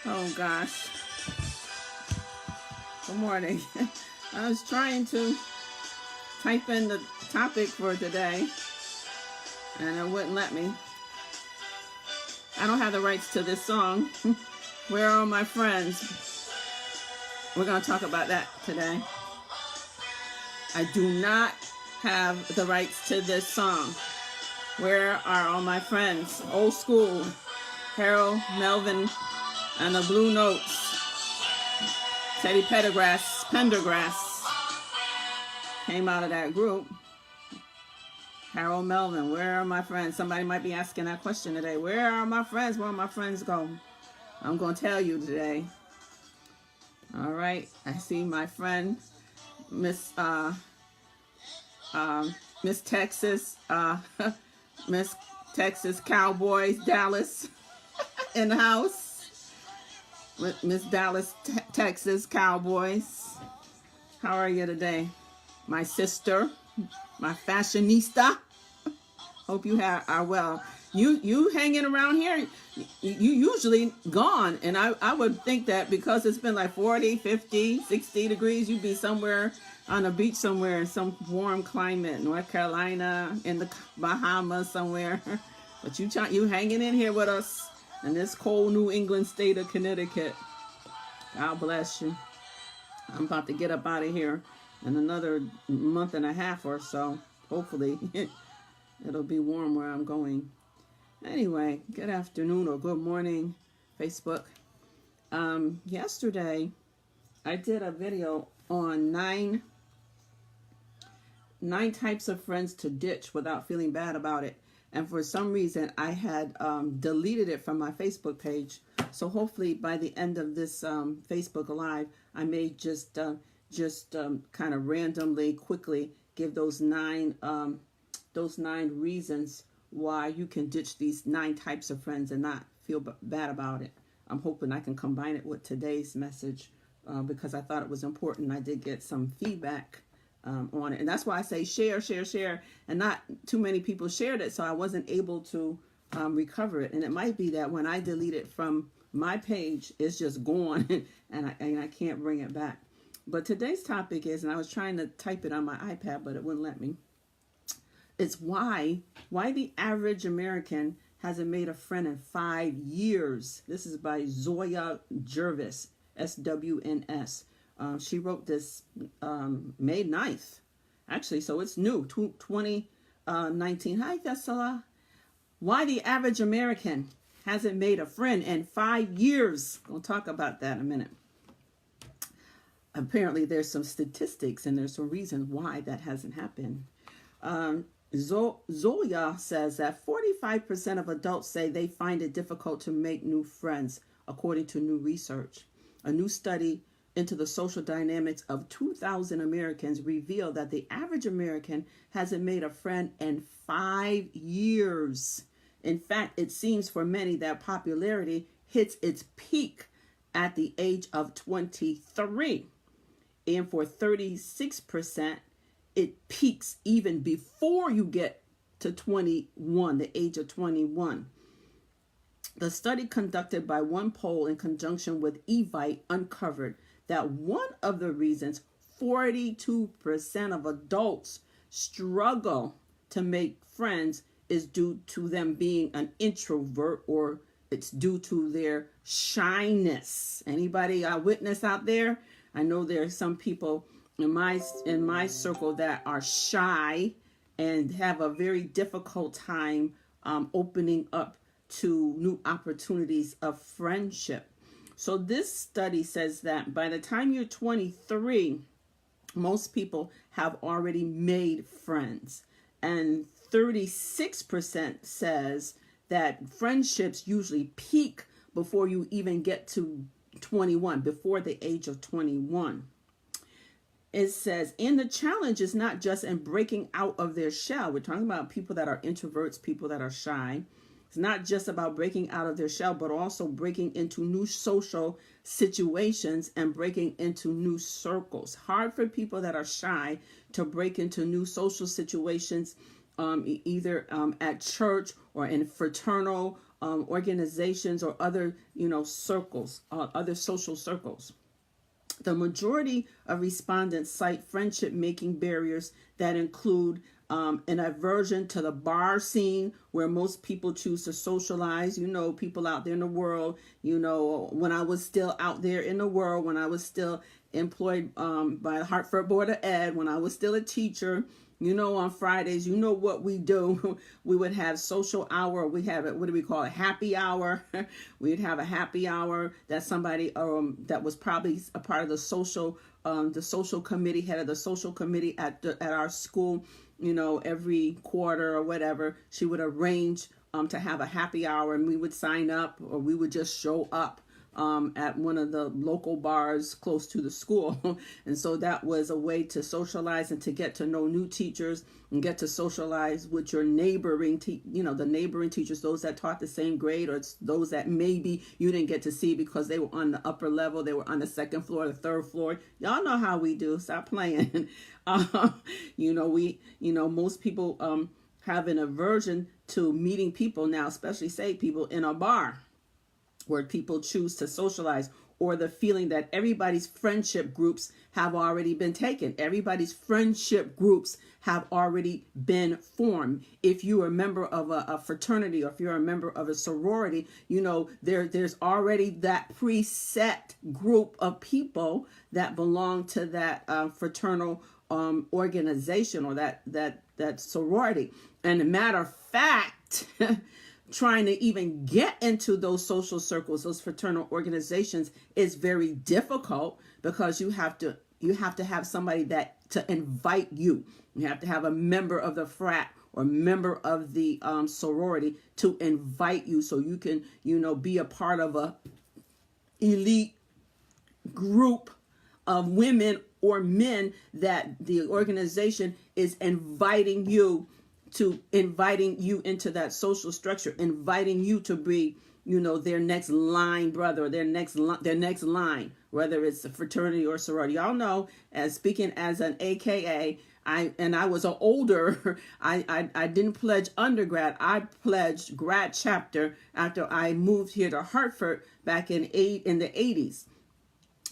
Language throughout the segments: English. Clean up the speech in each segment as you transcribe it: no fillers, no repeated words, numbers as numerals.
Oh gosh. Good morning. I was trying to type in the topic for today and it wouldn't let me. I don't have the rights to this song. Where are my friends? We're going to talk about that today. I do not have the rights to this song. Where are all my friends? Old school. Harold, Melvin, and the Blue Notes. Teddy Pendergrass came out of that group. Harold Melvin, where are my friends? Somebody might be asking that question today. Where are my friends? Where are my friends go? I'm going to tell you today. All right. I see my friend, Miss Texas, Miss Texas Cowboys, Dallas in the house. Miss Dallas, Texas Cowboys. How are you today? My sister, my fashionista. Hope you are well. You hanging around here, you usually gone. And I would think that because it's been like 40, 50, 60 degrees, you'd be somewhere on a beach somewhere in some warm climate, North Carolina, in the Bahamas somewhere. But you hanging in here with us in this cold New England state of Connecticut. God bless you. I'm about to get up out of here in another month and a half or so. Hopefully it'll be warm where I'm going. Anyway, good afternoon or good morning, Facebook. Yesterday I did a video on nine types of friends to ditch without feeling bad about it. And for some reason, I had deleted it from my Facebook page. So hopefully by the end of this Facebook Live, I may just kind of randomly, quickly give those nine reasons why you can ditch these 9 types of friends and not feel bad about it. I'm hoping I can combine it with today's message because I thought it was important. I did get some feedback on it, and that's why I say share, and not too many people shared it, so I wasn't able to recover it. And it might be that when I delete it from my page, it's just gone and I can't bring it back. But today's topic is, and I was trying to type it on my iPad, but it wouldn't let me. It's why the average American hasn't made a friend in 5 years. This is by Zoya Jervis, SWNS. She wrote this May 9th, actually, so it's new, 2019. Hi, Faisala. Why the average American hasn't made a friend in 5 years. We'll talk about that in a minute. Apparently, there's some statistics and there's some reasons why that hasn't happened. Zoya says that 45% of adults say they find it difficult to make new friends, according to new research. A new study into the social dynamics of 2,000 Americans revealed that the average American hasn't made a friend in 5 years. In fact, it seems for many that popularity hits its peak at the age of 23. And for 36%, it peaks even before you get to 21, the age of 21. The study conducted by One Poll in conjunction with Evite uncovered that one of the reasons 42% of adults struggle to make friends is due to them being an introvert, or it's due to their shyness. Anybody witness out there? I know there are some people in my circle that are shy and have a very difficult time opening up to new opportunities of friendship. So this study says that by the time you're 23, most people have already made friends. And 36% says that friendships usually peak before you even get to 21, before the age of 21. It says, and the challenge is not just in breaking out of their shell. We're talking about people that are introverts, people that are shy. It's not just about breaking out of their shell, but also breaking into new social situations and breaking into new circles. Hard for people that are shy to break into new social situations, either at church or in fraternal organizations or other, circles, other social circles. The majority of respondents cite friendship making barriers that include an aversion to the bar scene where most people choose to socialize. People out there in the world, when I was still out there in the world, when I was still employed by the Hartford Board of Ed, when I was still a teacher, on Fridays, what we do. We would have social hour. We have it. What do we call it? Happy hour. We'd have a happy hour that somebody that was probably a part of the social committee, head of the social committee at our school. Every quarter or whatever, she would arrange to have a happy hour, and we would sign up, or we would just show up at one of the local bars close to the school. And so that was a way to socialize and to get to know new teachers and get to socialize with your neighboring, the neighboring teachers, those that taught the same grade, or those that maybe you didn't get to see because they were on the upper level, they were on the second floor, the third floor. Y'all know how we do. Stop playing. Most people have an aversion to meeting people now, especially saved people, in a bar where people choose to socialize, or the feeling that everybody's friendship groups have already been taken. Everybody's friendship groups have already been formed. If you're a member of a fraternity, or if you're a member of a sorority, there's already that preset group of people that belong to that fraternal organization, or that sorority. And a matter of fact, trying to even get into those social circles, those fraternal organizations, is very difficult, because you have to have somebody to invite you. You have to have a member of the frat or member of the sorority to invite you, so you can be a part of a elite group of women or men that the organization is inviting you into that social structure, inviting you to be, their next line brother, their next line, whether it's a fraternity or sorority. Y'all know, as speaking as an AKA, I was an older, I didn't pledge undergrad. I pledged grad chapter after I moved here to Hartford back in the 80s.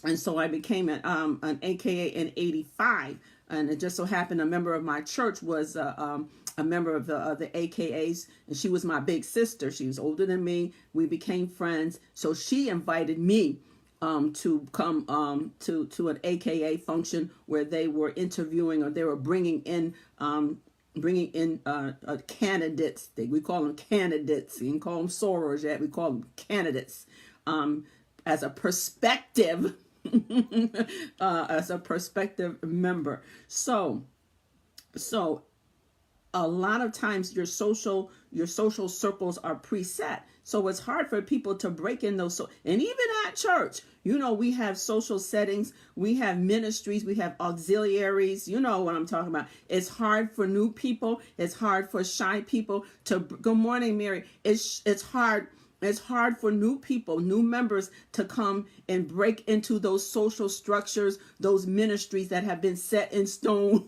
And so I became an AKA in 85. And it just so happened a member of my church was a member of the AKAs, and she was my big sister. She was older than me. We became friends. So she invited me to come to an AKA function where they were interviewing, or they were bringing in candidates. We call them candidates. You can call them sorors yet. We call them candidates as a perspective. As a prospective member. So a lot of times your social circles are preset. So it's hard for people to break in those. And even at church, we have social settings, we have ministries, we have auxiliaries. You know what I'm talking about. It's hard for new people. It's hard for shy people to. Good morning, Mary. It's hard. It's hard for new people, new members, to come and break into those social structures, those ministries that have been set in stone,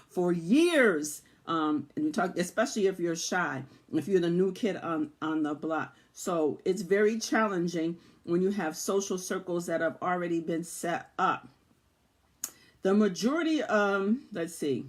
for years. And we talk, especially if you're shy, if you're the new kid on the block. So it's very challenging when you have social circles that have already been set up. The majority, let's see.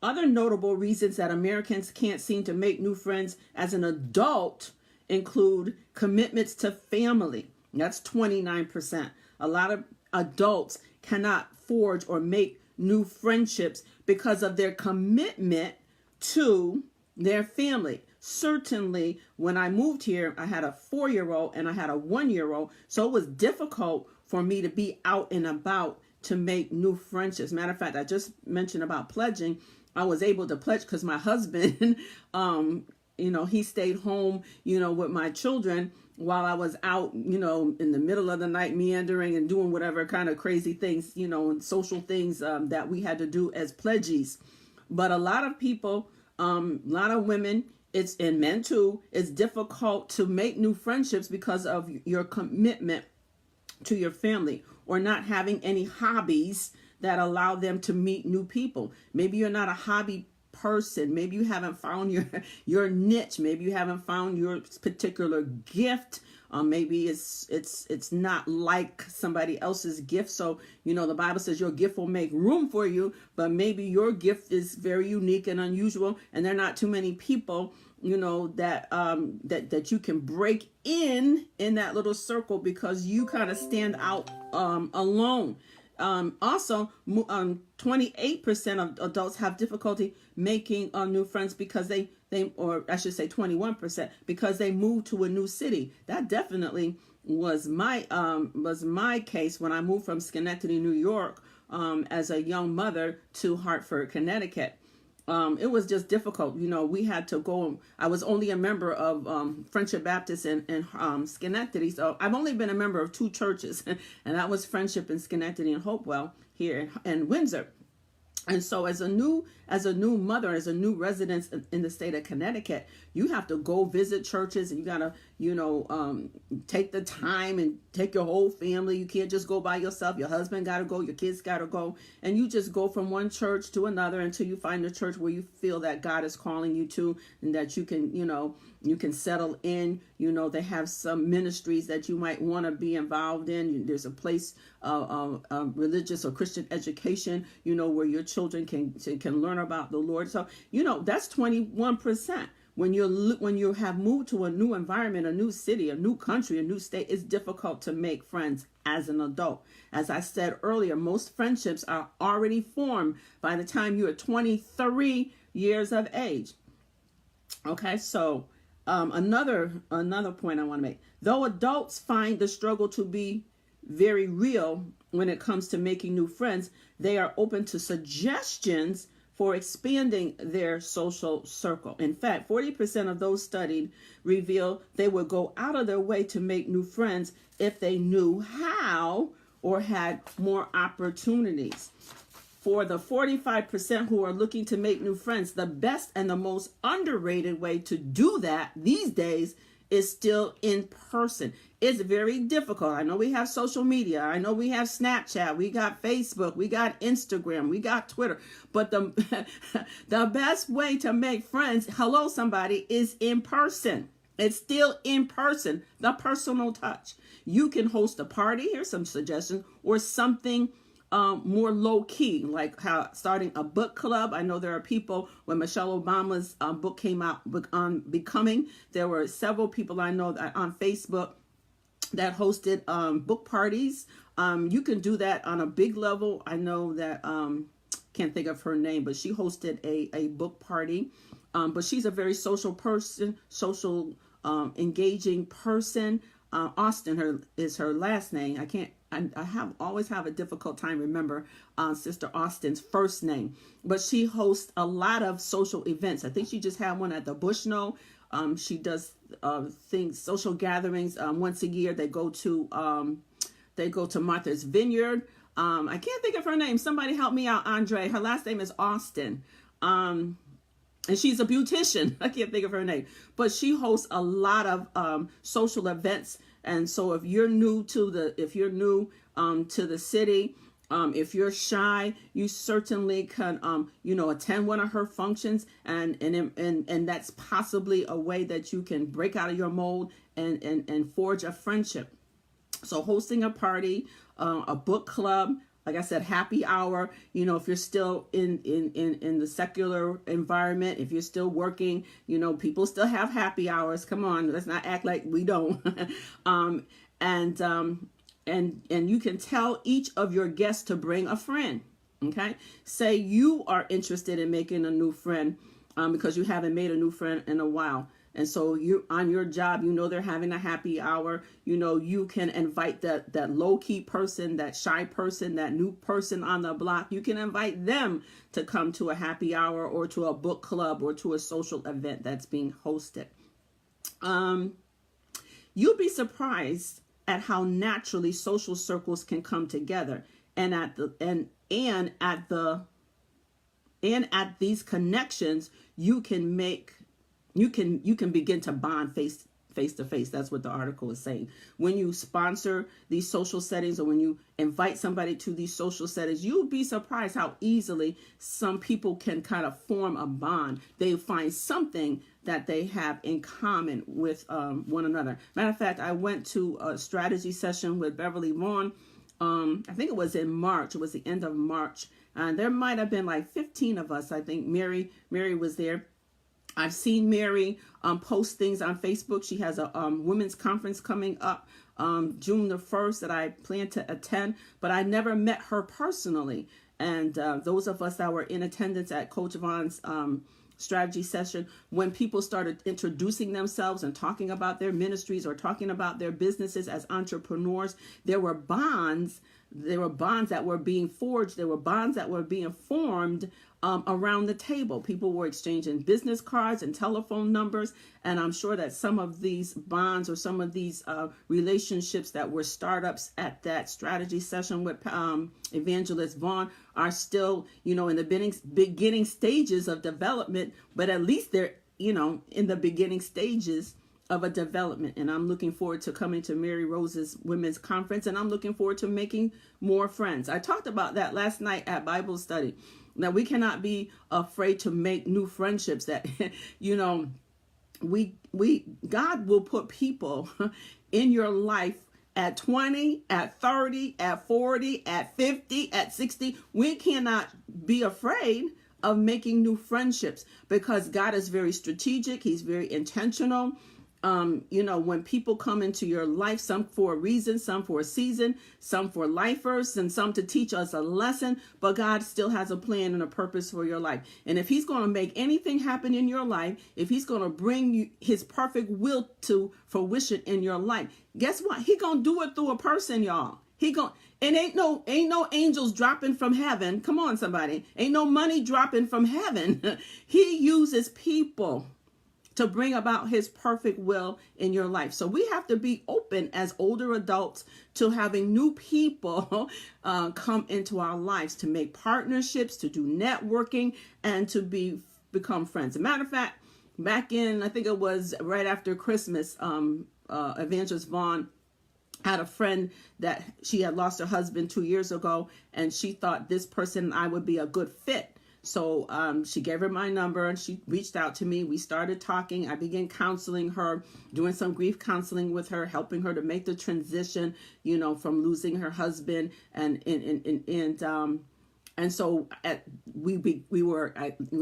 Other notable reasons that Americans can't seem to make new friends as an adult include commitments to family. That's 29%. A lot of adults cannot forge or make new friendships because of their commitment to their family. Certainly, when I moved here, I had a 4-year-old and I had a 1-year-old. So it was difficult for me to be out and about to make new friendships. Matter of fact, I just mentioned about pledging. I was able to pledge because my husband, he stayed home, with my children while I was out, in the middle of the night meandering and doing whatever kind of crazy things, and social things that we had to do as pledgees. But a lot of people, a lot of women, and men too, it's difficult to make new friendships because of your commitment to your family, or not having any hobbies that allow them to meet new people. Maybe you're not a hobby person. Maybe you haven't found your niche. Maybe you haven't found your particular gift. Maybe it's not like somebody else's gift. So, the Bible says your gift will make room for you, but maybe your gift is very unique and unusual, and there are not too many people, that you can break in that little circle, because you kind of stand out alone. Also, 28% of adults have difficulty making new friends because or I should say 21%, because they moved to a new city. That definitely was my case when I moved from Schenectady, New York, as a young mother to Hartford, Connecticut. It was just difficult. We had to go. I was only a member of Friendship Baptist in Schenectady. So I've only been a member of 2 churches, and that was Friendship in Schenectady and Hopewell here in Windsor. And so as a new mother, as a new resident in the state of Connecticut, you have to go visit churches, and you got to, take the time and take your whole family. You can't just go by yourself. Your husband got to go. Your kids got to go. And you just go from one church to another until you find a church where you feel that God is calling you to, and that you can, you can settle in. They have some ministries that you might want to be involved in. There's a place, religious or Christian education, where your children can learn about the Lord. So, that's 21%. When you have moved to a new environment, a new city, a new country, a new state, it's difficult to make friends as an adult. As I said earlier, most friendships are already formed by the time you are 23 years of age. Okay, so another point I want to make. Though adults find the struggle to be very real when it comes to making new friends, they are open to suggestions for expanding their social circle. In fact, 40% of those studied reveal they would go out of their way to make new friends if they knew how or had more opportunities. For the 45% who are looking to make new friends, the best and the most underrated way to do that these days is still in person. It's very difficult. I know we have social media. I know we have Snapchat. We got Facebook. We got Instagram. We got Twitter. But the best way to make friends, hello somebody, is in person. It's still in person, the personal touch. You can host a party. Here's some suggestions, or something more low key, like starting a book club. I know there are people, when Michelle Obama's book came out on Becoming, there were several people I know that on Facebook that hosted book parties. You can do that on a big level. I know that, can't think of her name, but she hosted a book party. But she's a very social person, social engaging person. Austin is her last name. I always have a difficult time remember Sister Austin's first name, but she hosts a lot of social events. I think she just had one at the Bushnell. She does things, social gatherings once a year. They go to Martha's Vineyard. I can't think of her name. Somebody help me out, Andre. Her last name is Austin. And she's a beautician. I can't think of her name, but she hosts a lot of social events. And so if you're new to the city, if you're shy, you certainly can, attend one of her functions, and that's possibly a way that you can break out of your mold and forge a friendship. So hosting a party, a book club, like I said, happy hour, if you're still in the secular environment, if you're still working, people still have happy hours. Come on, let's not act like we don't. And you can tell each of your guests to bring a friend. Okay. Say you are interested in making a new friend, because you haven't made a new friend in a while. And so you on your job, they're having a happy hour. You can invite that low-key person, that shy person, that new person on the block. You can invite them to come to a happy hour or to a book club or to a social event that's being hosted. You'll be surprised at how naturally social circles can come together, and at these connections you can begin to bond face to face. That's what the article is saying. When you sponsor these social settings, or when you invite somebody to these social settings, you'll be surprised how easily some people can kind of form a bond. They find something that they have in common with one another. Matter of fact, I went to a strategy session with Beverly Vaughn. I think it was in March. It was the end of March. And there might have been like 15 of us. I think Mary was there. I've seen Mary post things on Facebook. She has a women's conference coming up June the 1st that I plan to attend, but I never met her personally. And those of us that were in attendance at Coach Vaughn's strategy session, when people started introducing themselves and talking about their ministries or talking about their businesses as entrepreneurs, there were bonds. There were bonds that were being forged. There were bonds that were being formed around the table. People were exchanging business cards and telephone numbers. And I'm sure that some of these bonds or some of these relationships that were startups at that strategy session with Evangelist Vaughn are still, in the beginning stages of development, but at least they're, in the beginning stages of a development. And I'm looking forward to coming to Mary Rose's women's conference, and I'm looking forward to making more friends. I talked about that last night at Bible study. Now, we cannot be afraid to make new friendships. That God will put people in your life at 20, at 30, at 40, at 50, at 60. We cannot be afraid of making new friendships because God is very strategic. He's very intentional. When people come into your life, some for a reason, some for a season, some for lifers, and some to teach us a lesson, but God still has a plan and a purpose for your life. And if he's going to make anything happen in your life, if he's going to bring you his perfect will to fruition in your life, guess what? He going to do it through a person, y'all. And ain't no angels dropping from heaven. Come on, somebody. Ain't no money dropping from heaven. He uses people to bring about his perfect will in your life. So we have to be open as older adults to having new people come into our lives, to make partnerships, to do networking, and to become friends. As a matter of fact, back in, I think it was right after Christmas, Evangelist Vaughn had a friend that she had lost her husband 2 years ago, and she thought this person and I would be a good fit. So she gave her my number and she reached out to me. We started talking. I began counseling her, doing some grief counseling with her, helping her to make the transition, from losing her husband. And so we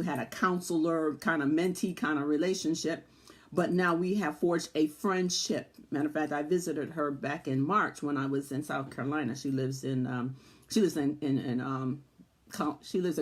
had a counselor kind of mentee kind of relationship. But now we have forged a friendship. Matter of fact, I visited her back in March when I was in South Carolina. She lives in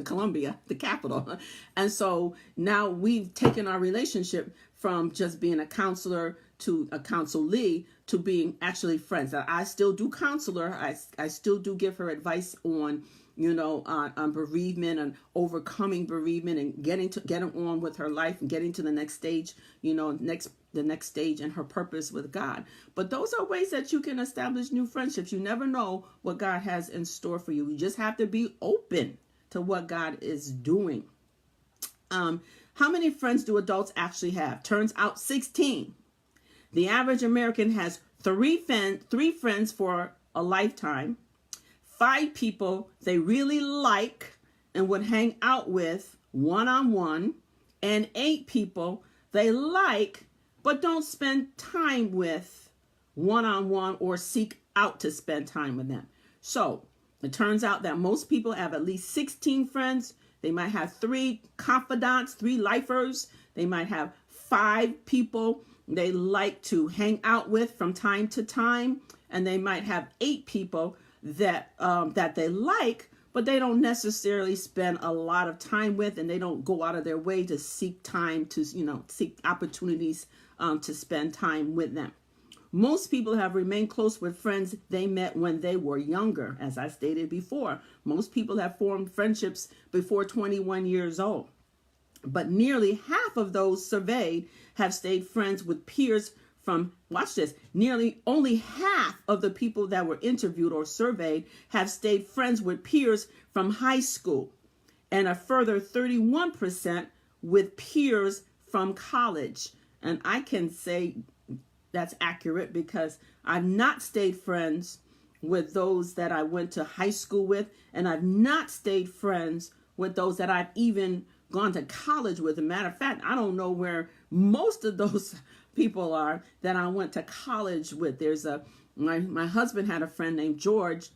Columbia, the capital. And so now we've taken our relationship from just being a counselor to a counselee to being actually friends. I still do counselor. I still do give her advice on, on bereavement and overcoming bereavement and getting on with her life and getting to the next stage, the next stage in her purpose with God. But those are ways that you can establish new friendships. You never know what God has in store for you. You just have to be open to what God is doing. How many friends do adults actually have? Turns out 16. The average American has three friends for a lifetime, 5 people they really like and would hang out with one-on-one, and 8 people they like but don't spend time with one-on-one or seek out to spend time with them. So it turns out that most people have at least 16 friends. They might have 3 confidants, 3 lifers. They might have 5 people they like to hang out with from time to time. And they might have 8 people that they like, but they don't necessarily spend a lot of time with, and they don't go out of their way to seek time to, seek opportunities to spend time with them. Most people have remained close with friends they met when they were younger. As I stated before, most people have formed friendships before 21 years old. But nearly half of those surveyed have stayed friends with peers from, watch this, only half of the people that were interviewed or surveyed have stayed friends with peers from high school, and a further 31% with peers from college. And I can say that's accurate, because I've not stayed friends with those that I went to high school with, and I've not stayed friends with those that I've even gone to college with. As a matter of fact, I don't know where most of those people are that I went to college with. There's my husband had a friend named George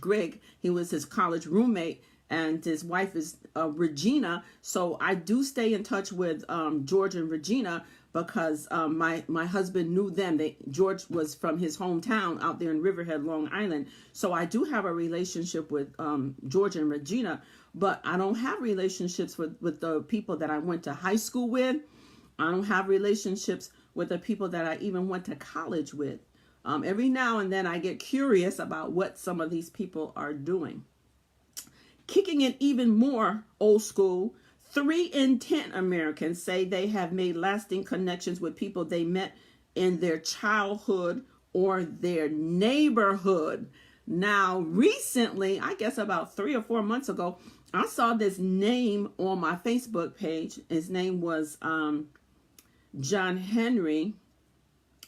Grigg. He was his college roommate, and his wife is Regina. So I do stay in touch with George and Regina, because my husband knew them. George was from his hometown out there in Riverhead, Long Island. So I do have a relationship with George and Regina, but I don't have relationships with the people that I went to high school with. I don't have relationships with the people that I even went to college with. Every now and then I get curious about what some of these people are doing. Kicking it even more old school, 3 in 10 Americans say they have made lasting connections with people they met in their childhood or their neighborhood. Now, recently, I guess about 3 or 4 months ago, I saw this name on my Facebook page. His name was John Henry,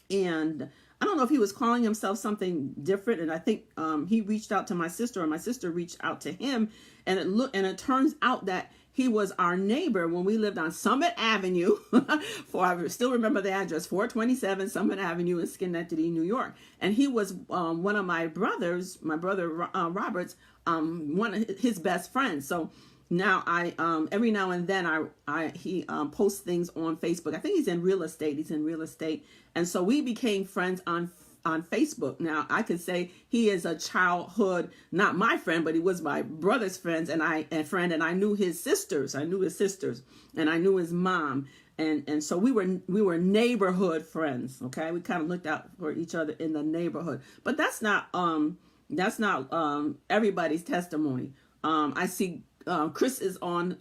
and I don't know if he was calling himself something different, and I think he reached out to my sister, or my sister reached out to him, and it turns out that he was our neighbor when we lived on Summit Avenue. I still remember the address, 427 Summit Avenue in Schenectady, New York. And he was one of my brothers, my brother Robert's, one of his best friends. So now every now and then he posts things on Facebook. I think he's in real estate. And so we became friends on Facebook. Now I could say he is a childhood, not my friend, but he was my brother's friend, and I knew his sisters. And I knew his mom. And so we were neighborhood friends. Okay. We kind of looked out for each other in the neighborhood, but that's not everybody's testimony. I see Chris is on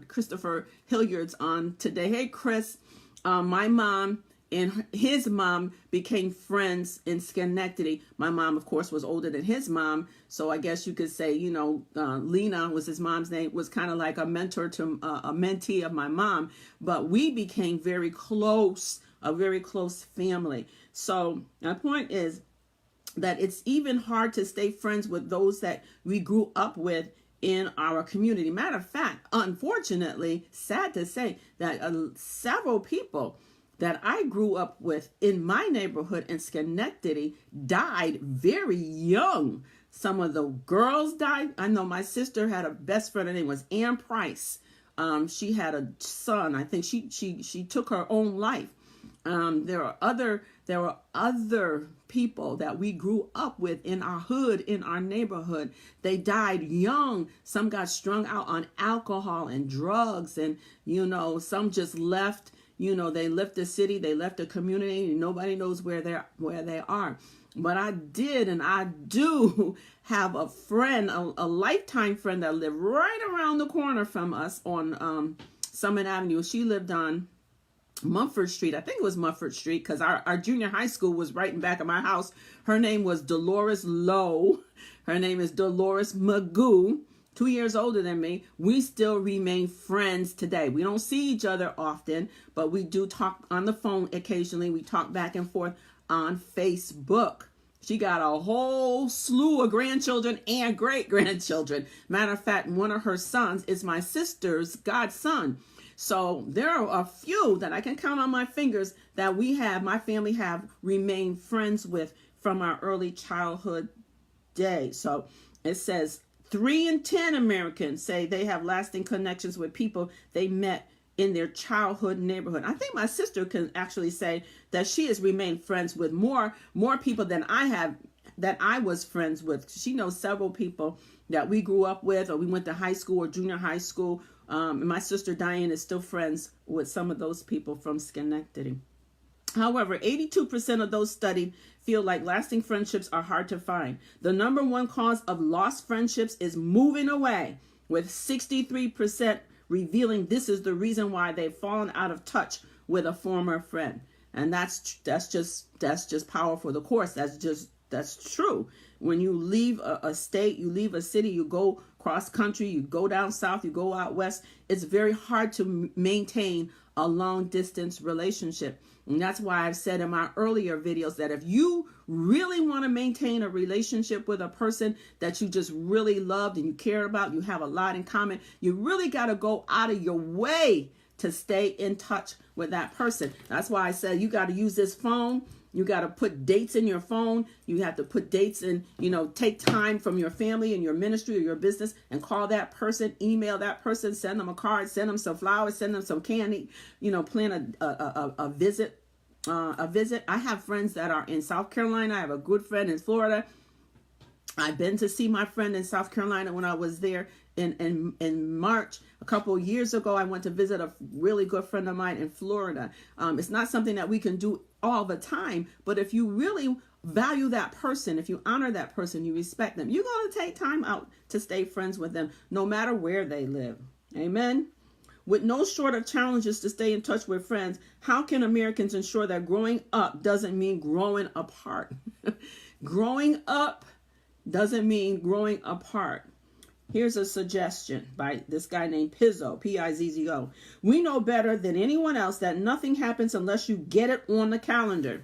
Christopher Hilliard's on today. Hey, Chris, my mom and his mom became friends in Schenectady. My mom, of course, was older than his mom. So I guess you could say, Lena was his mom's name, was kind of like a mentor to a mentee of my mom. But we became very close, a very close family. So my point is that it's even hard to stay friends with those that we grew up with in our community. Matter of fact, unfortunately, sad to say that several people that I grew up with in my neighborhood in Schenectady died very young. Some of the girls died. I know my sister had a best friend. Her name was Ann Price. She had a son. I think she took her own life. There were other people that we grew up with in our hood, in our neighborhood. They died young. Some got strung out on alcohol and drugs, and some just left. They left the city, they left the community, and nobody knows where they are. But I do have a friend, a lifetime friend that lived right around the corner from us on Summit Avenue. She lived on Mumford Street. I think it was Mumford Street, because our junior high school was right in back of my house. Her name was Dolores Lowe. Her name is Dolores Magoo. 2 years older than me. We still remain friends today. We don't see each other often, but we do talk on the phone occasionally. We talk back and forth on Facebook. She got a whole slew of grandchildren and great-grandchildren. Matter of fact, one of her sons is my sister's godson. So there are a few that I can count on my fingers that my family have remained friends with from our early childhood days. So it says 3 in 10 Americans say they have lasting connections with people they met in their childhood neighborhood. I think my sister can actually say that she has remained friends with more people than I was friends with. She knows several people that we grew up with, or we went to high school or junior high school. And my sister Diane is still friends with some of those people from Schenectady. However, 82% of those studied feel like lasting friendships are hard to find. The number one cause of lost friendships is moving away, with 63% revealing this is the reason why they've fallen out of touch with a former friend. And that's just powerful. Of course, that's true. When you leave a state, you leave a city, you go cross country, you go down south, you go out west, it's very hard to maintain a long distance relationship. And that's why I've said in my earlier videos that if you really want to maintain a relationship with a person that you just really loved and you care about, you have a lot in common, you really got to go out of your way to stay in touch with that person. That's why I said you got to use this phone. You got to put dates in your phone. You have to put dates in, take time from your family and your ministry or your business and call that person, email that person, send them a card, send them some flowers, send them some candy, plan a visit. I have friends that are in South Carolina. I have a good friend in Florida. I've been to see my friend in South Carolina when I was there in March. A couple of years ago, I went to visit a really good friend of mine in Florida. It's not something that we can do all the time, but if you really value that person, if you honor that person, you respect them, you're going to take time out to stay friends with them, no matter where they live. Amen. With no short of challenges to stay in touch with friends, how can Americans ensure that growing up doesn't mean growing apart? Growing up doesn't mean growing apart. Here's a suggestion by this guy named Pizzo, P-I-Z-Z-O. We know better than anyone else that nothing happens unless you get it on the calendar.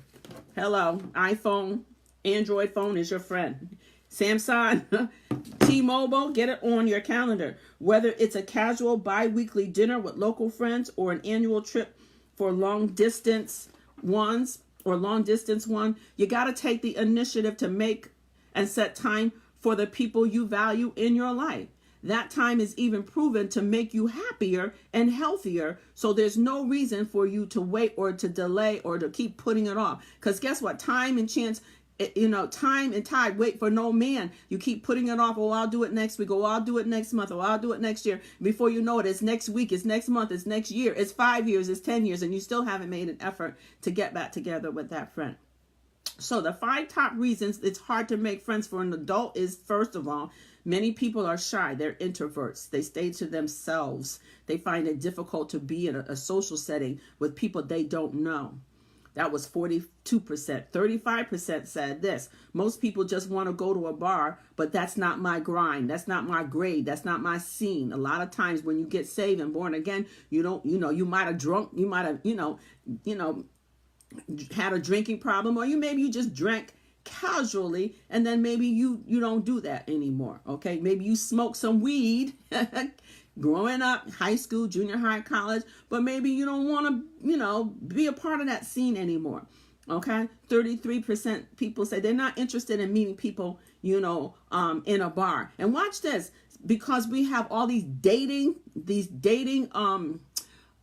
Hello, iPhone, Android phone is your friend. Samsung, T-Mobile, get it on your calendar. Whether it's a casual bi-weekly dinner with local friends or an annual trip for long distance ones or long distance one, you got to take the initiative to make and set time for the people you value in your life. That time is even proven to make you happier and healthier. So there's no reason for you to wait or to delay or to keep putting it off. Because guess what? Time and chance, time and tide wait for no man. You keep putting it off. Oh, I'll do it next week. Oh, I'll do it next month. Oh, I'll do it next year. Before you know it, it's next week. It's next month. It's next year. It's 5 years. It's 10 years. And you still haven't made an effort to get back together with that friend. So the 5 top reasons it's hard to make friends for an adult is, first of all, many people are shy. They're introverts. They stay to themselves. They find it difficult to be in a social setting with people they don't know. That was 42%. 35% said this. Most people just want to go to a bar, but that's not my grind. That's not my grade. That's not my scene. A lot of times when you get saved and born again, you might have drunk. You might have, had a drinking problem, or maybe you just drank casually, and then maybe you don't do that anymore. Okay, maybe you smoke some weed growing up, high school, junior high, college, but maybe you don't want to be a part of that scene anymore. Okay, 33% people say they're not interested in meeting people in a bar. And watch this, because we have all these dating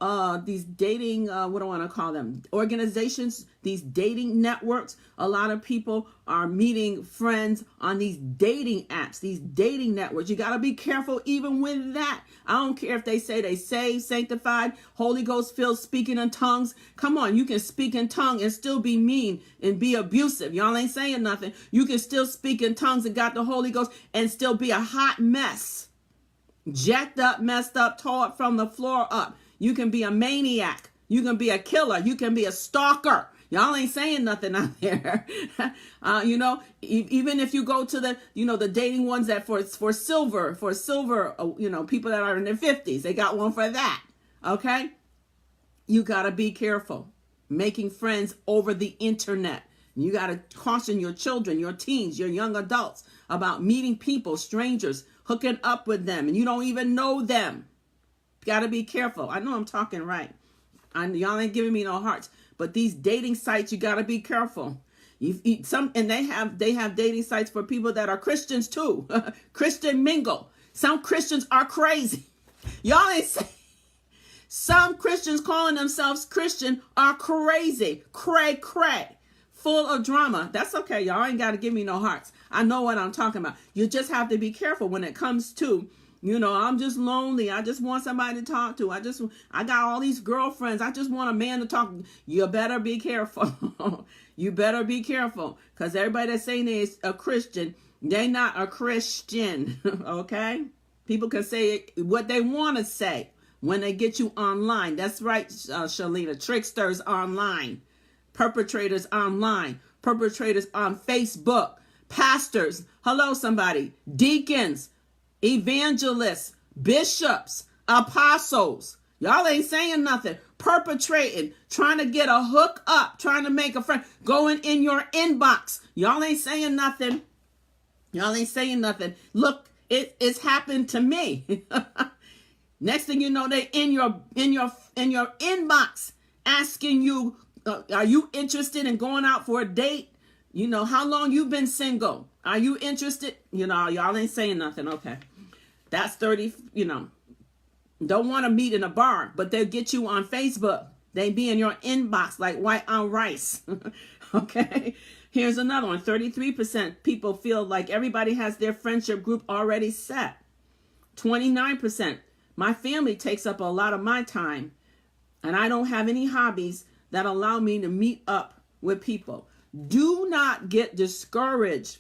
what do I want to call them? Organizations, these dating networks. A lot of people are meeting friends on these dating apps, these dating networks. You got to be careful even with that. I don't care if they say they saved, sanctified, Holy Ghost filled, speaking in tongues. Come on, you can speak in tongues and still be mean and be abusive. Y'all ain't saying nothing. You can still speak in tongues and got the Holy Ghost and still be a hot mess. Jacked up, messed up, tore up from the floor up. You can be a maniac. You can be a killer. You can be a stalker. Y'all ain't saying nothing out there. Even if you go to the dating ones that for silver, people that are in their 50s, they got one for that. Okay. You got to be careful making friends over the internet. You got to caution your children, your teens, your young adults about meeting people, strangers, hooking up with them, and you don't even know them. Got to be careful. I know I'm talking right. Y'all ain't giving me no hearts. But these dating sites, you got to be careful. And they have dating sites for people that are Christians too. Christian mingle. Some Christians are crazy. Y'all ain't say. Some Christians calling themselves Christian are crazy. Cray. Full of drama. That's okay. Y'all ain't got to give me no hearts. I know what I'm talking about. You just have to be careful when it comes to I'm just lonely. I just want somebody to talk to. I got all these girlfriends. I just want a man to talk. You better be careful. You better be careful. Because everybody that's saying they're a Christian, they're not a Christian. Okay? People can say what they want to say when they get you online. That's right, Shalina. Tricksters online. Perpetrators online. Perpetrators on Facebook. Pastors. Hello, somebody. Deacons. Evangelists, bishops, apostles, Y'all ain't saying nothing. Perpetrating, trying to get a hook up, trying to make a friend, going in your inbox. Y'all ain't saying nothing. Y'all ain't saying nothing. Look, it's happened to me. Next thing you know, they in your inbox asking you, are you interested in going out for a date? You know, how long you been single? Are you interested? You know, y'all ain't saying nothing. Okay. That's 30, you know, don't want to meet in a bar, but they'll get you on Facebook. They be in your inbox like white on rice. Okay. Here's another one. 33% people feel like everybody has their friendship group already set. 29%. My family takes up a lot of my time, and I don't have any hobbies that allow me to meet up with people. Do not get discouraged.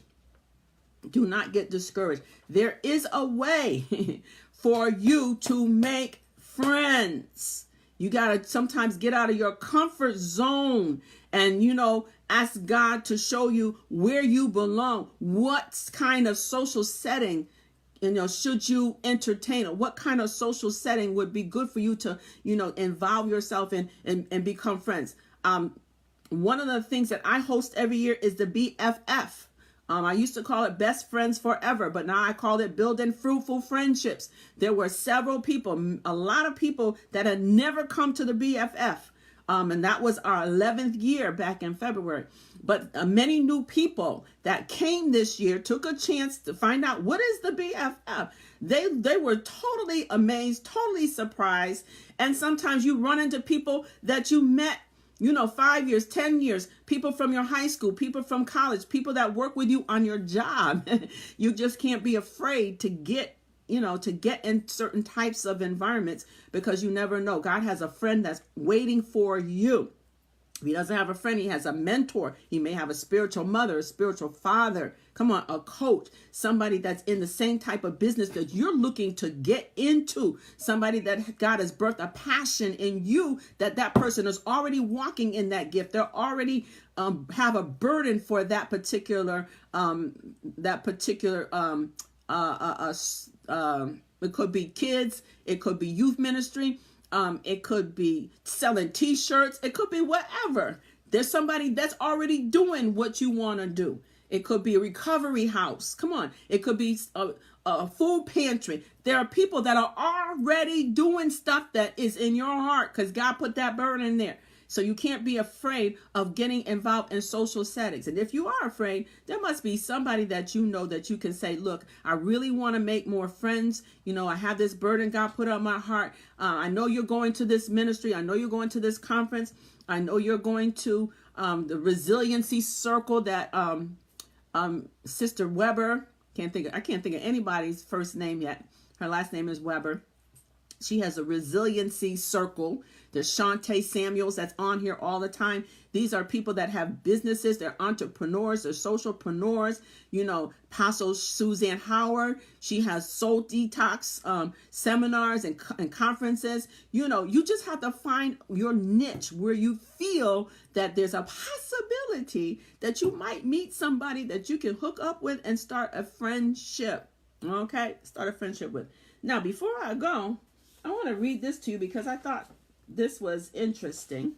Do not get discouraged. There is a way for you to make friends. You got to sometimes get out of your comfort zone and, you know, ask God to show you where you belong. What kind of social setting, you know, should you entertain? Or what kind of social setting would be good for you to, you know, involve yourself in and become friends? One of the things that I host every year is the BFF. I used to call it Best Friends Forever, but now I call it Building Fruitful Friendships. There were several people, a lot of people that had never come to the BFF. And that was our 11th year back in February. But many new people that came this year took a chance to find out what is the BFF. They were totally amazed, totally surprised. And sometimes you run into people that you met, you know, 5 years, 10 years, people from your high school, people from college, people that work with you on your job. You just can't be afraid to get, you know, to get in certain types of environments because you never know. God has a friend that's waiting for you. If he doesn't have a friend, he has a mentor. He may have a spiritual mother, a spiritual father. Come on, a coach, somebody that's in the same type of business that you're looking to get into. Somebody that God has birthed a passion in you, that person is already walking in that gift. They're already have a burden for that particular it could be kids, it could be youth ministry. It could be selling t-shirts. It could be whatever. There's somebody that's already doing what you want to do. It could be a recovery house. Come on. It could be a food pantry. There are people that are already doing stuff that is in your heart because God put that burden in there. So you can't be afraid of getting involved in social settings. And if you are afraid, there must be somebody that you know that you can say, look, I really want to make more friends. You know, I have this burden God put on my heart. I know you're going to this ministry. I know you're going to this conference. I know you're going to the resiliency circle that Sister Weber, I can't think of anybody's first name yet. Her last name is Weber. She has a resiliency circle. There's Shantae Samuels that's on here all the time. These are people that have businesses. They're entrepreneurs. They're socialpreneurs. You know, Apostle Suzanne Howard. She has soul detox seminars and conferences. You know, you just have to find your niche where you feel that there's a possibility that you might meet somebody that you can hook up with and start a friendship. Okay? Start a friendship with. Now, before I go, I want to read this to you because I thought this was interesting.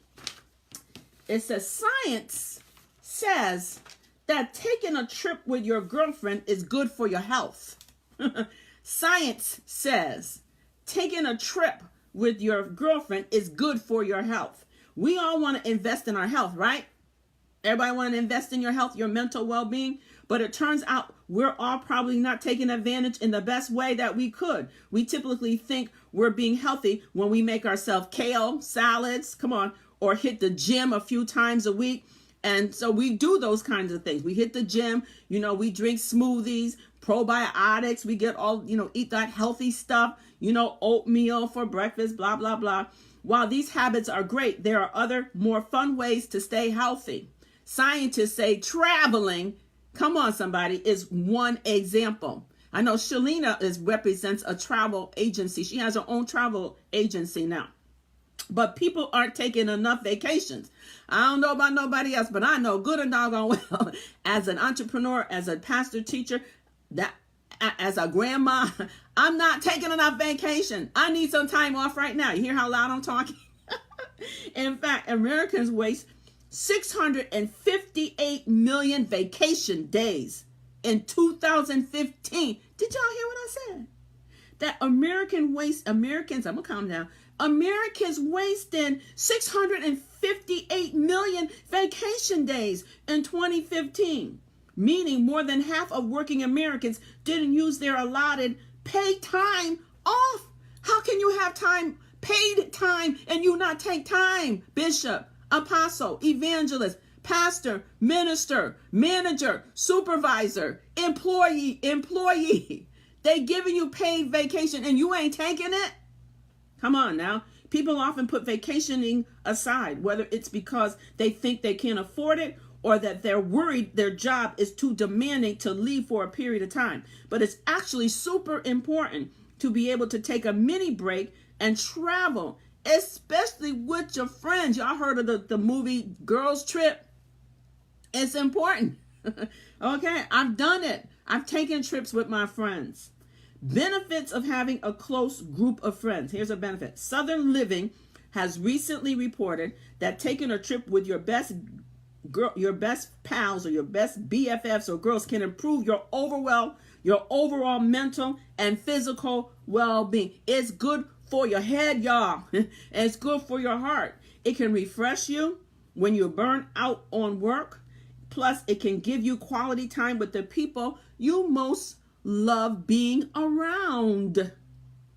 It says, science says that taking a trip with your girlfriend is good for your health. Science says taking a trip with your girlfriend is good for your health. We all want to invest in our health, right? Everybody want to invest in your health, your mental well-being. But it turns out we're all probably not taking advantage in the best way that we could. We typically think we're being healthy when we make ourselves kale salads, come on, or hit the gym a few times a week. And so we do those kinds of things. We hit the gym, you know, we drink smoothies, probiotics, we get all, you know, eat that healthy stuff, you know, oatmeal for breakfast, blah, blah, blah. While these habits are great, there are other more fun ways to stay healthy. Scientists say traveling, come on, somebody, is one example. I know Shalina represents a travel agency. She has her own travel agency now. But people aren't taking enough vacations. I don't know about nobody else, but I know good and doggone well as an entrepreneur, as a pastor, teacher, that as a grandma, I'm not taking enough vacation. I need some time off right now. You hear how loud I'm talking? In fact, Americans waste 658 million vacation days in 2015. Did y'all hear what I said? That Americans, I'm gonna calm down. Americans wasting 658 million vacation days in 2015, meaning more than half of working Americans didn't use their allotted paid time off. How can you have time, paid time, and you not take time? Bishop, apostle, evangelist, pastor, minister, manager, supervisor, employee. They giving you paid vacation and you ain't taking it? Come on now. People often put vacationing aside, whether it's because they think they can't afford it or that they're worried their job is too demanding to leave for a period of time. But it's actually super important to be able to take a mini break and travel, especially with your friends. Y'all heard of the movie Girls Trip? It's important. Okay, I've done it. I've taken trips with my friends. Benefits of having a close group of friends. Here's a benefit. Southern Living has recently reported that taking a trip with your best pals or your best BFFs or girls can improve your overall mental and physical well-being. It's good for your head, y'all. And it's good for your heart. It can refresh you when you're burnt out on work. Plus, it can give you quality time with the people you most love being around.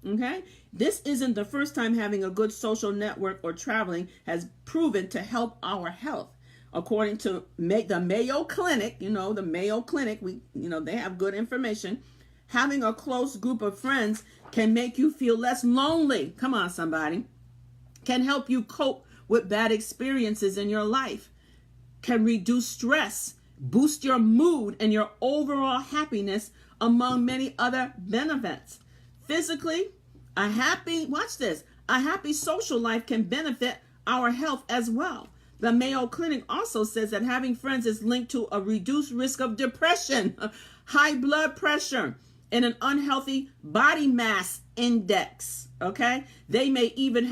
Okay? This isn't the first time having a good social network or traveling has proven to help our health. According to the Mayo Clinic, the Mayo Clinic, they have good information. Having a close group of friends can make you feel less lonely. Come on, somebody. Can help you cope with bad experiences in your life. Can reduce stress, boost your mood and your overall happiness, among many other benefits. Physically, a happy social life can benefit our health as well. The Mayo Clinic also says that having friends is linked to a reduced risk of depression, high blood pressure, and an unhealthy body mass index. Okay? They may even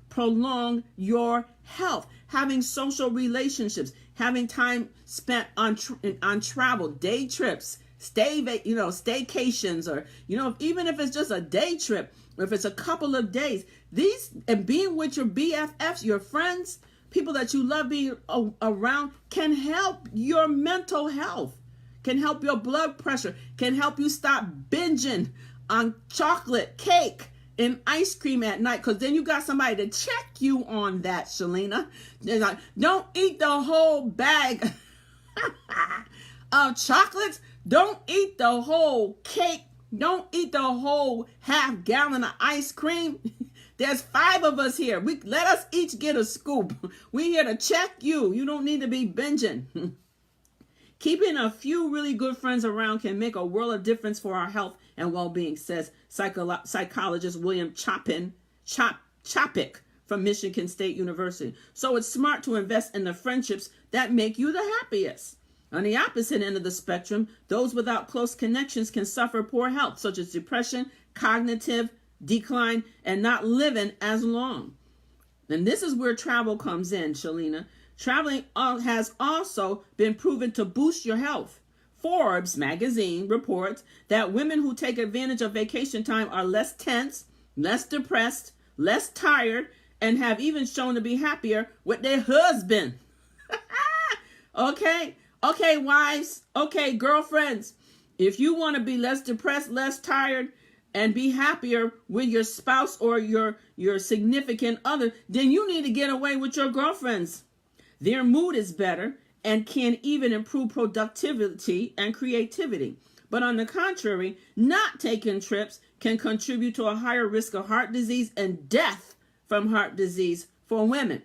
prolong your health. Having social relationships, having time spent on travel, day trips, staycations, or even if it's just a day trip, or if it's a couple of days, and being with your BFFs, your friends, people that you love being around, can help your mental health, can help your blood pressure, can help you stop binging on chocolate, cake, and ice cream at night, because then you got somebody to check you on that, Shalina. They're like, don't eat the whole bag of chocolates. Don't eat the whole cake. Don't eat the whole half gallon of ice cream. There's 5 of us here. Let us each get a scoop. We're here to check you. You don't need to be binging. Keeping a few really good friends around can make a world of difference for our health and well-being, says psychologist William Chopik from Michigan State University. So it's smart to invest in the friendships that make you the happiest. On the opposite end of the spectrum, those without close connections can suffer poor health, such as depression, cognitive decline, and not living as long. And this is where travel comes in, Shalina. Traveling has also been proven to boost your health. Forbes magazine reports that women who take advantage of vacation time are less tense, less depressed, less tired, and have even shown to be happier with their husband. Okay, wives. Okay, girlfriends. If you want to be less depressed, less tired, and be happier with your spouse or your significant other, then you need to get away with your girlfriends. Their mood is better and can even improve productivity and creativity. But on the contrary, not taking trips can contribute to a higher risk of heart disease and death from heart disease for women.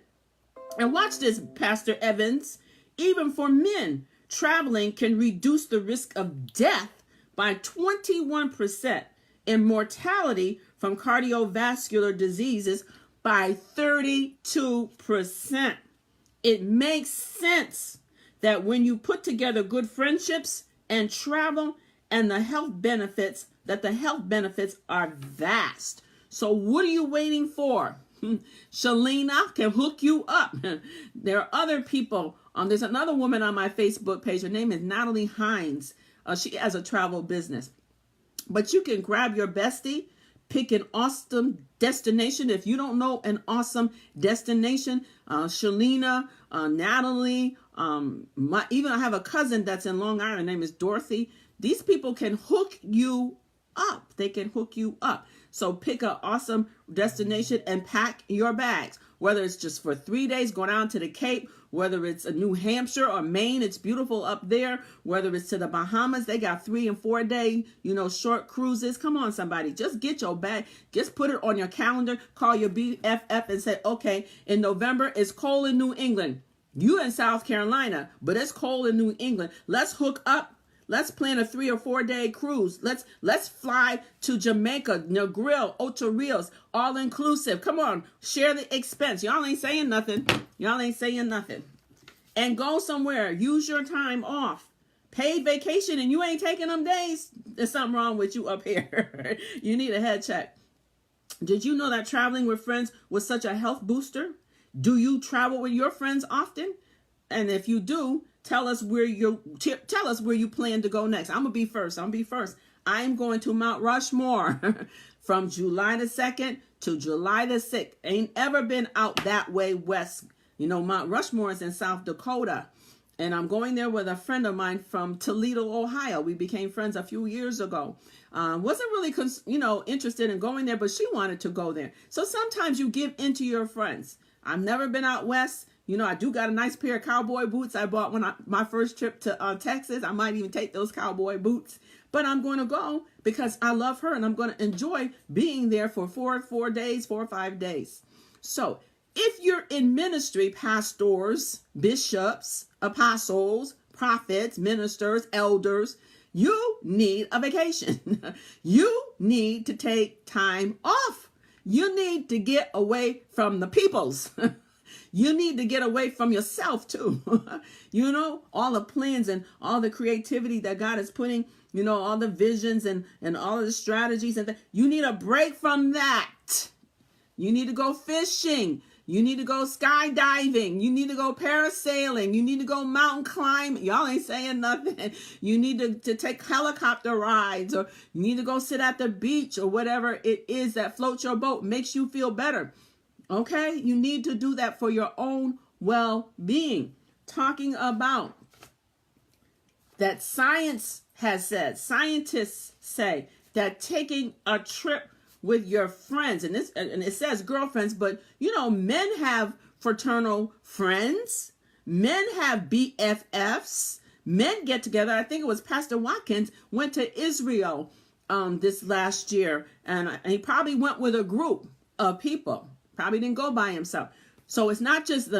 And watch this, Pastor Evans. Even for men, traveling can reduce the risk of death by 21% and mortality from cardiovascular diseases by 32%. It makes sense that when you put together good friendships and travel and the health benefits are vast. So what are you waiting for? Shalina can hook you up. There are other people. There's another woman on my Facebook page. Her name is Natalie Hines. She has a travel business. But you can grab your bestie, pick an awesome destination. If you don't know an awesome destination, Shalina, Natalie, even I have a cousin that's in Long Island. Her name is Dorothy. These people can hook you up. They can hook you up. So pick an awesome destination and pack your bags. Whether it's just for 3 days, go down to the Cape, whether it's a New Hampshire or Maine, it's beautiful up there. Whether it's to the Bahamas, they got 3 and 4 day, short cruises. Come on, somebody, just get your bag. Just put it on your calendar. Call your BFF and say, okay, in November, it's cold in New England. You in South Carolina, but it's cold in New England. Let's hook up. Let's plan a 3 or 4 day cruise. Let's fly to Jamaica, Negril, Ocho Rios, all inclusive. Come on, share the expense. Y'all ain't saying nothing. And go somewhere. Use your time off. Paid vacation, and you ain't taking them days. There's something wrong with you up here. You need a head check. Did you know that traveling with friends was such a health booster? Do you travel with your friends often? And if you do, tell us where you plan to go next. I'm gonna be first. I'm going to Mount Rushmore from July the 2nd to July the 6th. Ain't ever been out that way west. Mount Rushmore is in South Dakota, and I'm going there with a friend of mine from Toledo, Ohio. We became friends a few years ago. Wasn't really interested in going there, but she wanted to go there. So sometimes you give in to your friends. I've never been out west. I do got a nice pair of cowboy boots I bought my first trip to Texas. I might even take those cowboy boots. But I'm going to go because I love her, and I'm going to enjoy being there for 4 or 5 days. So if you're in ministry, pastors, bishops, apostles, prophets, ministers, elders, you need a vacation. You need to take time off. You need to get away from the peoples. You need to get away from yourself too. All the plans and all the creativity that God is putting, all the visions and all of the strategies. You need a break from that. You need to go fishing. You need to go skydiving. You need to go parasailing. You need to go mountain climbing. Y'all ain't saying nothing. You need to take helicopter rides, or you need to go sit at the beach, or whatever it is that floats your boat, makes you feel better. Okay, you need to do that for your own well-being. Talking about that, scientists say that taking a trip with your friends, and it says girlfriends, but men have fraternal friends, men have BFFs, men get together. I think it was Pastor Watkins went to Israel this last year, and he probably went with a group of people. Probably didn't go by himself. So it's not just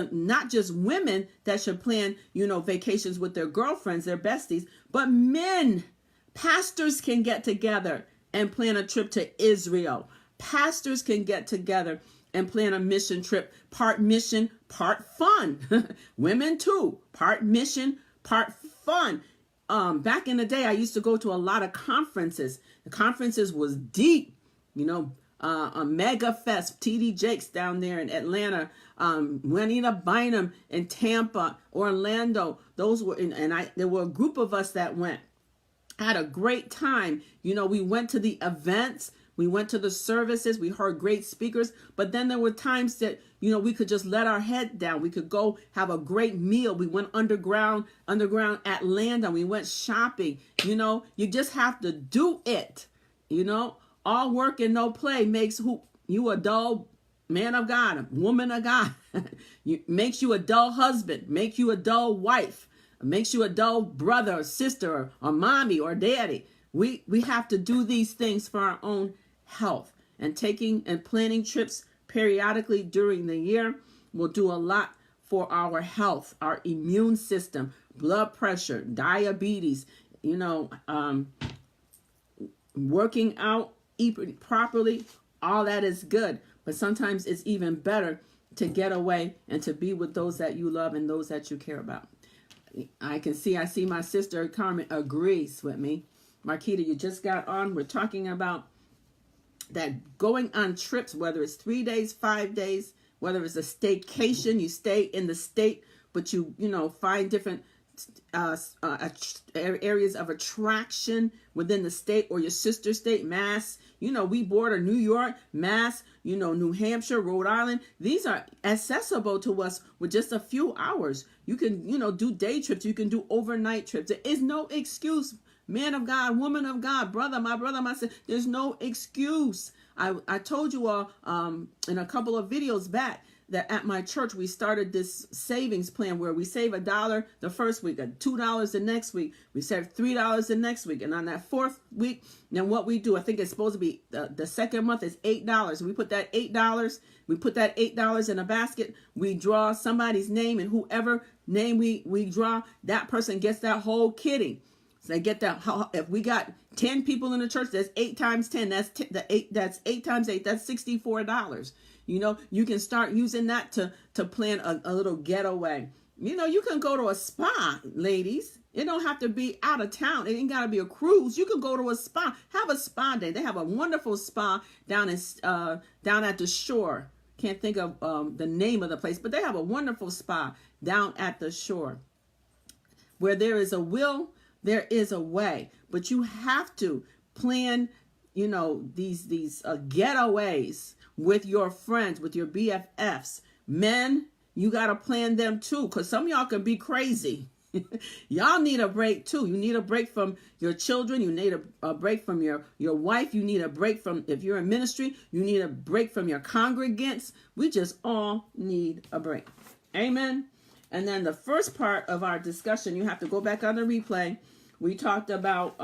women that should plan, vacations with their girlfriends, their besties, but men. Pastors can get together and plan a trip to Israel. Pastors can get together and plan a mission trip, part mission, part fun. Women too, part mission, part fun. Back in the day, I used to go to a lot of conferences. The conferences was deep, a Mega Fest, TD Jakes down there in Atlanta, Juanita Bynum in Tampa, Orlando. Those were, there were a group of us that went. Had a great time. We went to the events, we went to the services, we heard great speakers, but then there were times that, we could just let our head down. We could go have a great meal. We went underground Atlanta. We went shopping. You just have to do it. All work and no play makes you a dull man of God, a woman of God. Makes you a dull husband, makes you a dull wife, makes you a dull brother or sister or mommy or daddy. We have to do these things for our own health. And taking and planning trips periodically during the year will do a lot for our health, our immune system, blood pressure, diabetes, working out, eat properly, all that is good. But sometimes it's even better to get away and to be with those that you love and those that you care about. I see my sister Carmen agrees with me. Marquita, you just got on. We're talking about that going on trips, whether it's 3 days, 5 days, whether it's a staycation, you stay in the state, but you find different areas of attraction within the state or your sister state. Mass, we border New York, Mass, New Hampshire, Rhode Island. These are accessible to us with just a few hours. You can do day trips, you can do overnight trips. There is no excuse, man of God, woman of God, my brother, my sister. There's no excuse. I told you all in a couple of videos back that at my church we started this savings plan where we save $1 the first week, $2 the next week, we save $3 the next week, and on that fourth week, then what we do, I think it's supposed to be the second month is $8. We put that $8 in a basket. We draw somebody's name, and whoever name we draw, that person gets that whole kitty. So they get that. If we got 10 people in the church, that's 8 times 10. That's 8 times 8. That's $64. You can start using that to plan a little getaway. You can go to a spa, ladies. It don't have to be out of town. It ain't got to be a cruise. You can go to a spa. Have a spa day. They have a wonderful spa down at the shore. Can't think of the name of the place, but they have a wonderful spa down at the shore. Where there is a will, there is a way. But you have to plan, these getaways with your friends, with your BFFs. Men, you got to plan them too, because some of y'all can be crazy. Y'all need a break too. You need a break from your children. You need a break from your wife. You need a break from, if you're in ministry, you need a break from your congregants. We just all need a break. Amen. And then the first part of our discussion, you have to go back on the replay. We talked about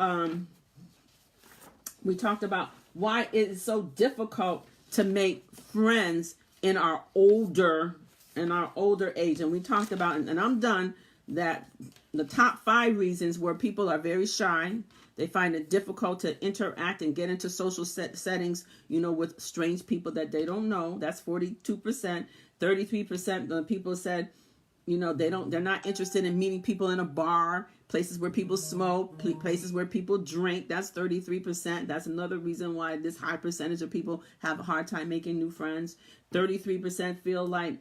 why it is so difficult to make friends in our older age. And we talked about, and I'm done, that the top 5 reasons where people are very shy. They find it difficult to interact and get into social settings, with strange people that they don't know. That's 42%. 33% of people said, they're not interested in meeting people in a bar, places where people smoke, places where people drink. That's 33%. That's another reason why this high percentage of people have a hard time making new friends. 33% feel like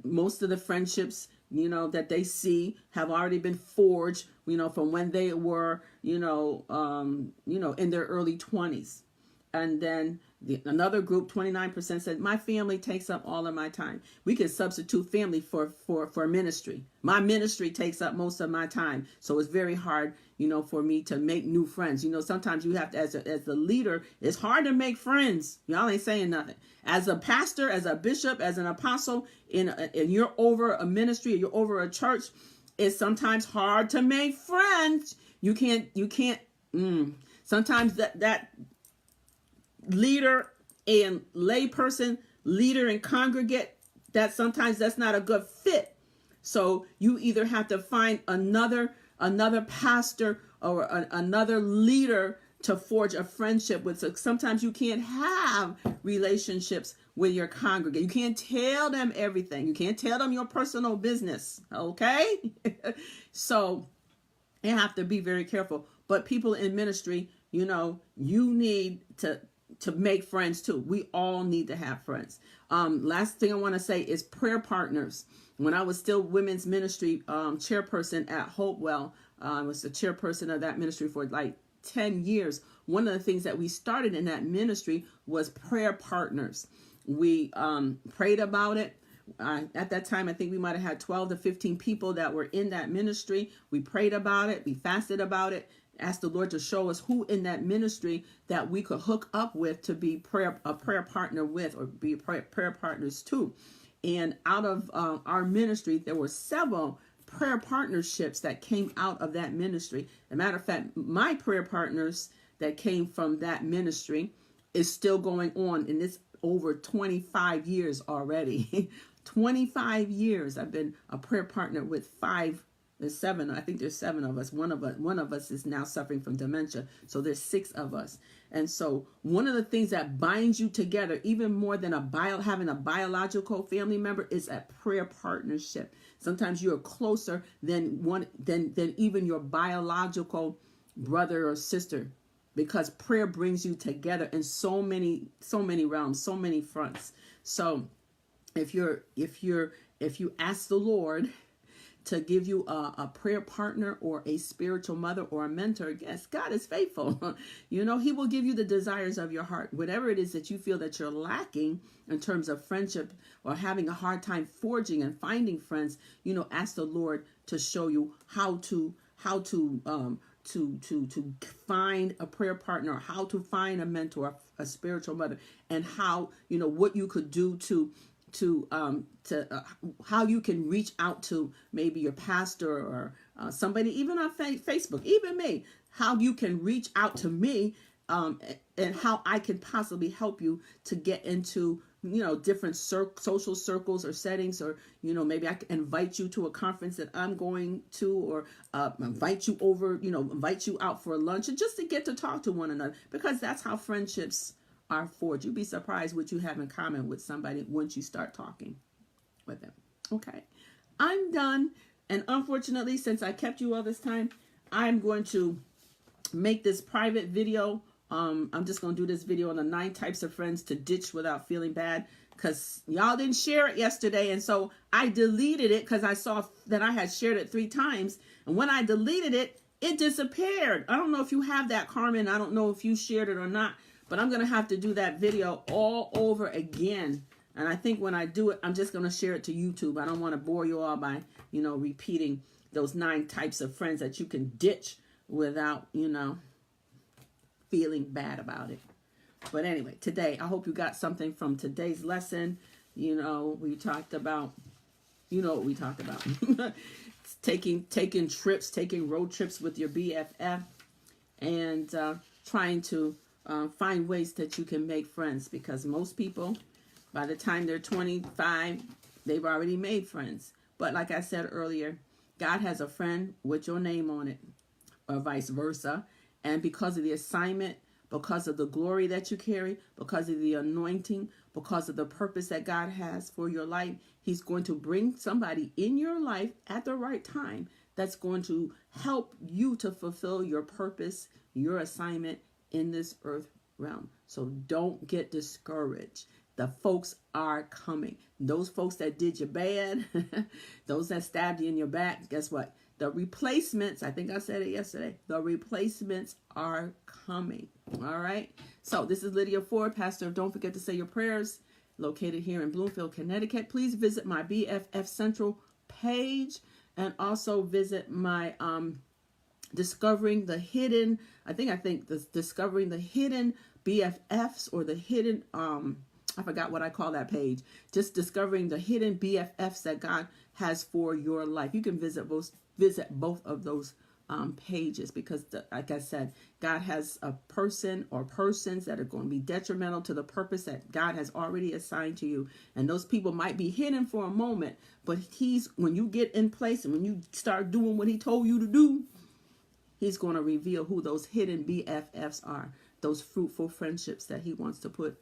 most of the friendships, that they see have already been forged, from when they were, in their early 20s. And then another group, 29%, said, my family takes up all of my time. We can substitute family for ministry. My ministry takes up most of my time. So it's very hard, for me to make new friends. Sometimes you have to, as the leader, it's hard to make friends. Y'all ain't saying nothing. As a pastor, as a bishop, as an apostle, and you're over a ministry, or you're over a church, it's sometimes hard to make friends. You can't, sometimes that leader and lay person, leader and congregate, sometimes that's not a good fit. So you either have to find another pastor or another leader to forge a friendship with. So sometimes you can't have relationships with your congregate. You can't tell them everything. You can't tell them your personal business. Okay? So you have to be very careful. But people in ministry, you need to make friends too. We all need to have friends. Last thing I want to say is prayer partners. When I was still women's ministry chairperson at Hopewell, I was the chairperson of that ministry for like 10 years. One of the things that we started in that ministry was prayer partners. We prayed about it. At that time, I think we might have had 12 to 15 people that were in that ministry. We prayed about it. We fasted about it. Asked the Lord to show us who in that ministry that we could hook up with to be a prayer partner with, or be prayer partners too. And out of our ministry, there were several prayer partnerships that came out of that ministry. As a matter of fact, my prayer partners that came from that ministry is still going on, and it's over 25 years already. 25 years I've been a prayer partner with 7. I think there's 7 of us. One of us is now suffering from dementia. So there's 6 of us. And so one of the things that binds you together, even more than having a biological family member, is a prayer partnership. Sometimes you're closer than even your biological brother or sister, because prayer brings you together in so many realms, so many fronts. So if you ask the Lord to give you a prayer partner or a spiritual mother or a mentor, yes, God is faithful. You know, he will give you the desires of your heart. Whatever it is that you feel that you're lacking in terms of friendship or having a hard time forging and finding friends, you know, ask the Lord to show you how to find a prayer partner, how to find a mentor, a spiritual mother, and how, you know, what you could do to how you can reach out to maybe your pastor or somebody, even on Facebook, even me, how you can reach out to me, and how I can possibly help you to get into, you know, different social circles or settings, or, you know, maybe I can invite you to a conference that I'm going to, or invite you over, you know, invite you out for lunch, and just to get to talk to one another, because that's how friendships are forged. You'd be surprised what you have in common with somebody once you start talking with them. Okay, I'm done. And unfortunately, since I kept you all this time, I'm going to make this private video. I'm just going to do this video on the 9 types of friends to ditch without feeling bad, because y'all didn't share it yesterday. And so I deleted it because I saw that I had shared it 3 times. And when I deleted it, it disappeared. I don't know if you have that, Carmen. I don't know if you shared it or not, but I'm going to have to do that video all over again. And I think when I do it, I'm just going to share it to YouTube. I don't want to bore you all by, you know, repeating those 9 types of friends that you can ditch without, you know, feeling bad about it. But anyway, today, I hope you got something from today's lesson. You know, we talked about, you know what we talked about. taking trips, taking road trips with your BFF, and trying to find ways that you can make friends, because most people, by the time they're 25, they've already made friends. But like I said earlier, God has a friend with your name on it, or vice versa. And because of the assignment, because of the glory that you carry, because of the anointing, because of the purpose that God has for your life, he's going to bring somebody in your life at the right time that's going to help you to fulfill your purpose, your assignment in this earth realm. So don't get discouraged. The folks are coming. Those folks that did you bad, those that stabbed you in your back, guess what? The replacements, I think I said it yesterday, the replacements are coming. All right. So this is Lydia Ford, pastor of Don't Forget to Say Your Prayers, located here in Bloomfield, Connecticut. Please visit my BFF Central page, and also visit my Discovering the Hidden, Discovering the Hidden BFFs, or the hidden, I forgot what I call that page. Just discovering the hidden BFFs that God has for your life. You can visit both of those pages, because like I said, God has a person or persons that are going to be detrimental to the purpose that God has already assigned to you. And those people might be hidden for a moment, but when you get in place and when you start doing what he told you to do, he's going to reveal who those hidden BFFs are, those fruitful friendships that he wants to put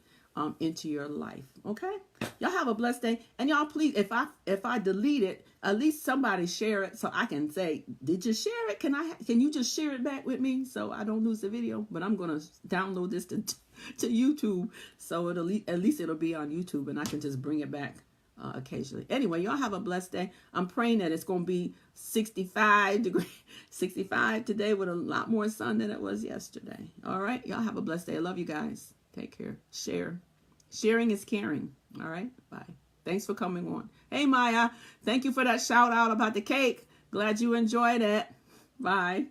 into your life. Okay, y'all have a blessed day. And y'all, please, if I delete it, at least somebody share it, so I can say, did you share it? Can you just share it back with me, so I don't lose the video? But I'm gonna download this to YouTube, so at least it'll be on YouTube, and I can just bring it back occasionally. Anyway, y'all have a blessed day. I'm praying that it's gonna be 65 today, with a lot more sun than it was yesterday. All right, y'all have a blessed day. I love you guys. Take care. Sharing is caring. All right. Bye. Thanks for coming on. Hey, Maya. Thank you for that shout out about the cake. Glad you enjoyed it. Bye.